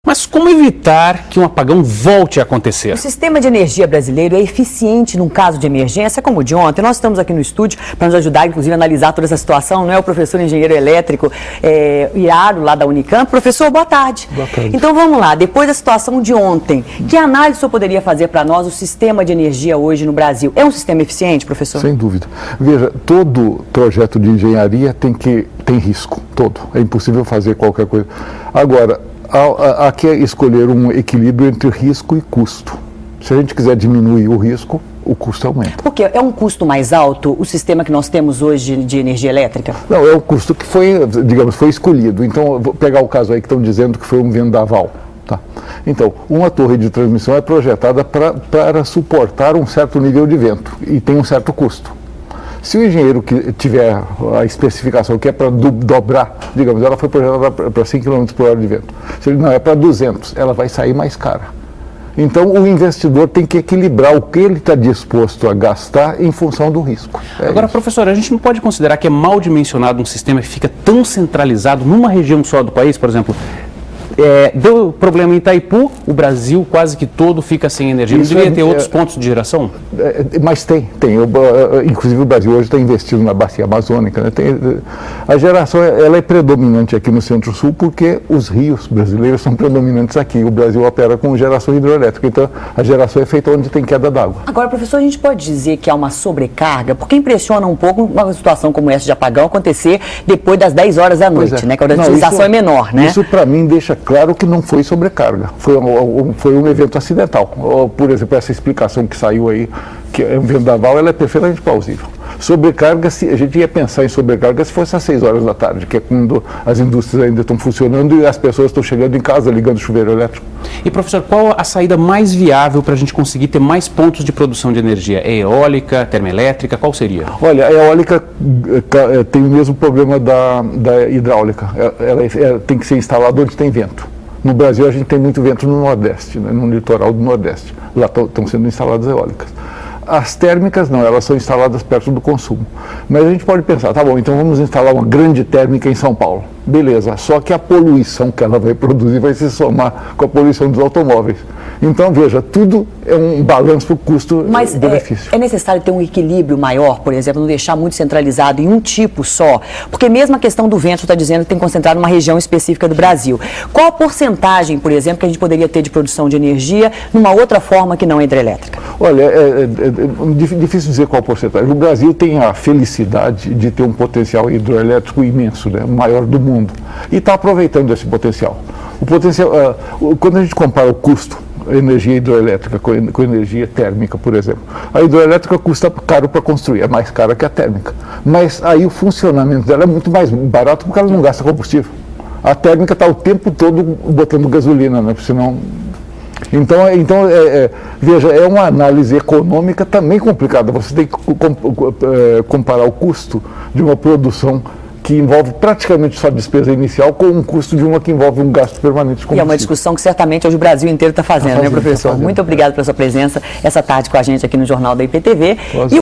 Mas como evitar que um apagão volte a acontecer? O sistema de energia brasileiro é eficiente num caso de emergência, como o de ontem. Nós estamos aqui no estúdio para nos ajudar, inclusive, a analisar toda essa situação. Não é o professor engenheiro elétrico Iaro, lá da Unicamp. Professor, boa tarde. Boa tarde. Então vamos lá, depois da situação de ontem, que análise o senhor poderia fazer para nós o sistema de energia hoje no Brasil? É um sistema eficiente, professor? Sem dúvida. Veja, todo projeto de engenharia tem risco, todo. É impossível fazer qualquer coisa. Agora, aqui é escolher um equilíbrio entre risco e custo. Se a gente quiser diminuir o risco, o custo aumenta. Porque é um custo mais alto o sistema que nós temos hoje de energia elétrica? Não, é o custo que foi, digamos, foi escolhido. Então, eu vou pegar o caso aí que estão dizendo que foi um vendaval. Tá. Então, uma torre de transmissão é projetada para suportar um certo nível de vento e tem um certo custo. Se o engenheiro que tiver a especificação que é para dobrar, digamos, ela foi projetada para 100 km por hora de vento. Se ele não é para 200, ela vai sair mais cara. Então, o investidor tem que equilibrar o que ele está disposto a gastar em função do risco. Agora, professor, a gente não pode considerar que é mal dimensionado um sistema que fica tão centralizado numa região só do país, por exemplo. Deu problema em Itaipu, o Brasil quase que todo fica sem energia. Não deveria ter outros pontos de geração? Mas tem. Inclusive o Brasil hoje está investindo na bacia amazônica. Né? A geração ela é predominante aqui no Centro-Sul porque os rios brasileiros são predominantes aqui. O Brasil opera com geração hidroelétrica, então a geração é feita onde tem queda d'água. Agora, professor, a gente pode dizer que há uma sobrecarga? Porque impressiona um pouco uma situação como essa de apagão acontecer depois das 10 horas da noite, né? Quando a utilização é menor, né? Isso para mim deixa claro que não foi sobrecarga, foi um evento acidental. Por exemplo, essa explicação que saiu aí, que é um vendaval, ela é perfeitamente plausível. Sobrecarga, a gente ia pensar em sobrecarga se fosse às 6 horas da tarde, que é quando as indústrias ainda estão funcionando e as pessoas estão chegando em casa ligando o chuveiro elétrico. E, professor, qual a saída mais viável para a gente conseguir ter mais pontos de produção de energia? É eólica, termoelétrica, qual seria? Olha, a eólica tem o mesmo problema da hidráulica, ela tem que ser instalada onde tem vento. No Brasil a gente tem muito vento no Nordeste, né, no litoral do Nordeste, lá estão sendo instaladas eólicas. As térmicas não, elas são instaladas perto do consumo. Mas a gente pode pensar, tá bom, então vamos instalar uma grande térmica em São Paulo. Beleza, só que a poluição que ela vai produzir vai se somar com a poluição dos automóveis. Então, veja, tudo é um balanço custo-benefício. É necessário ter um equilíbrio maior, por exemplo, não deixar muito centralizado em um tipo só? Porque mesmo a questão do vento está dizendo que tem concentrado numa região específica do Brasil. Qual a porcentagem, por exemplo, que a gente poderia ter de produção de energia numa outra forma que não é hidrelétrica? Olha, é difícil dizer qual a porcentagem. O Brasil tem a felicidade de ter um potencial hidroelétrico imenso, né, o maior do mundo, e está aproveitando esse potencial. Quando a gente compara o custo, energia hidroelétrica com energia térmica, por exemplo, a hidroelétrica custa caro para construir, é mais cara que a térmica, mas aí o funcionamento dela é muito mais barato porque ela não gasta combustível. A térmica está o tempo todo botando gasolina, né, senão... Então veja, é uma análise econômica também complicada. Você tem que comparar o custo de uma produção que envolve praticamente só despesa inicial com um custo de uma que envolve um gasto permanente de combustível. E é uma discussão que certamente hoje o Brasil inteiro está fazendo, né, professor? Muito obrigado pela sua presença essa tarde com a gente aqui no Jornal da IPTV.